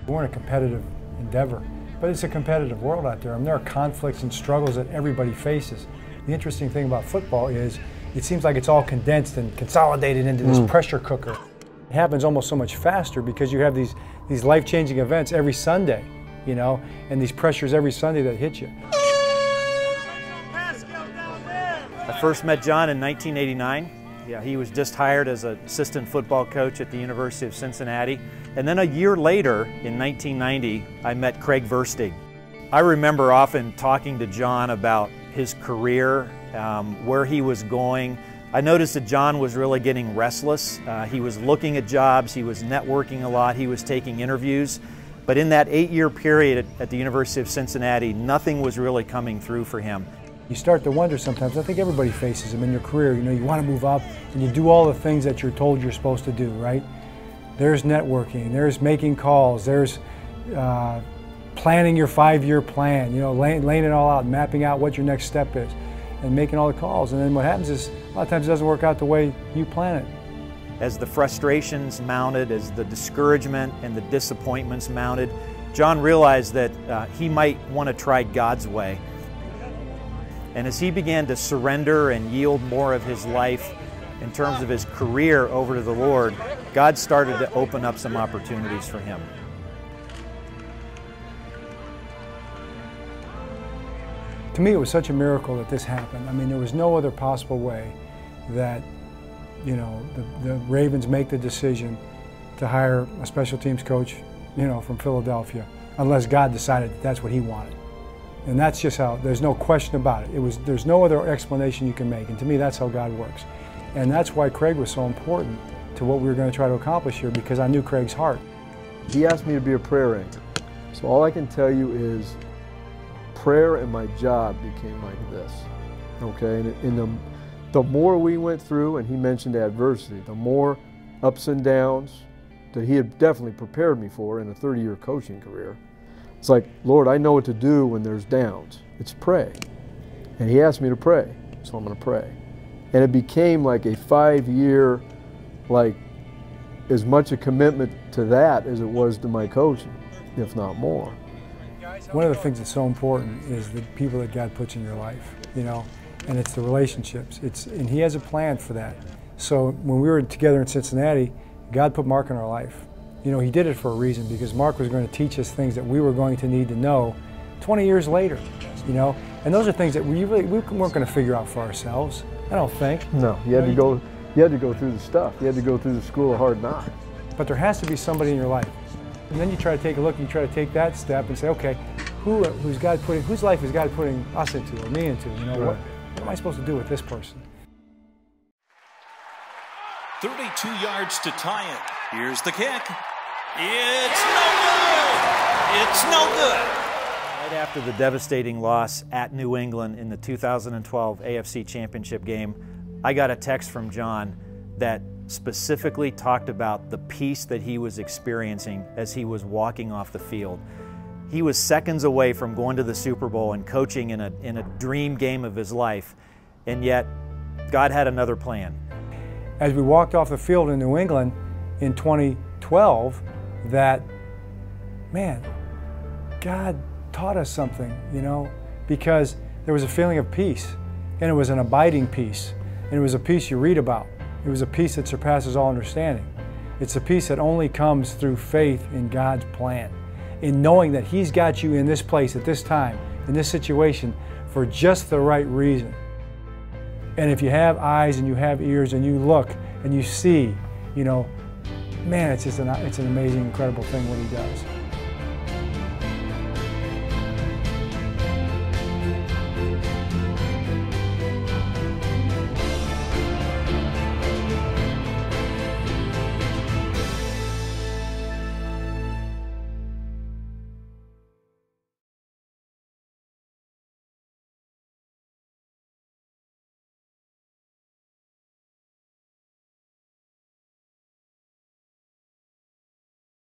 We're in a competitive endeavor, but it's a competitive world out there. I mean, there are conflicts and struggles that everybody faces. The interesting thing about football is it seems like it's all condensed and consolidated into this pressure cooker. It happens almost so much faster because you have these life-changing events every Sunday, you know, and these pressures every Sunday that hit you. I first met John in 1989. Yeah, he was just hired as an assistant football coach at the University of Cincinnati. And then a year later, in 1990, I met Craig Verstig. I remember often talking to John about his career, where he was going. I noticed that John was really getting restless. He was looking at jobs, he was networking a lot, he was taking interviews. But in that 8-year period at the University of Cincinnati, nothing was really coming through for him. You start to wonder sometimes, I think everybody faces them in your career, you know, you want to move up and you do all the things that you're told you're supposed to do, right? There's networking, there's making calls, there's planning your 5-year plan, you know, laying it all out, mapping out what your next step is, and making all the calls. And then what happens is, a lot of times it doesn't work out the way you plan it. As the frustrations mounted, as the discouragement and the disappointments mounted, John realized that he might want to try God's way. And as he began to surrender and yield more of his life in terms of his career over to the Lord, God started to open up some opportunities for him. To me, it was such a miracle that this happened. I mean, there was no other possible way that, you know, the Ravens make the decision to hire a special teams coach, you know, from Philadelphia, unless God decided that that's what he wanted. And that's just how, there's no question about it. There's no other explanation you can make. And to me, that's how God works. And that's why Craig was so important to what we were going to try to accomplish here, because I knew Craig's heart. He asked me to be a prayer anchor. So all I can tell you is prayer and my job became like this, okay? And the more we went through, and he mentioned adversity, the more ups and downs that he had definitely prepared me for in a 30-year coaching career. It's like, Lord, I know what to do when there's downs. It's pray. And he asked me to pray, so I'm going to pray. And it became like a 5-year, like as much a commitment to that as it was to my coaching, if not more. One of the things that's so important is the people that God puts in your life, you know, and it's the relationships. And he has a plan for that. So when we were together in Cincinnati, God put Mark in our life. You know, he did it for a reason, because Mark was going to teach us things that we were going to need to know 20 years later, you know. And those are things that we weren't going to figure out for ourselves, I don't think. No, you had to go through the stuff. You had to go through the school of hard knocks. But there has to be somebody in your life. And then you try to take a look, and you try to take that step and say, okay, whose life is God putting us into, or me into? You know, right. What am I supposed to do with this person? 32 yards to tie it. Here's the kick. It's no good. It's no good. Right after the devastating loss at New England in the 2012 AFC Championship game, I got a text from John that specifically talked about the peace that he was experiencing as he was walking off the field. He was seconds away from going to the Super Bowl and coaching in a dream game of his life, and yet God had another plan. As we walked off the field in New England in 2012, that, man, God taught us something, you know, because there was a feeling of peace, and it was an abiding peace, and it was a peace you read about. It was a peace that surpasses all understanding. It's a peace that only comes through faith in God's plan, in knowing that He's got you in this place at this time, in this situation, for just the right reason. And if you have eyes and you have ears and you look and you see, you know, man, it's an amazing, incredible thing what He does.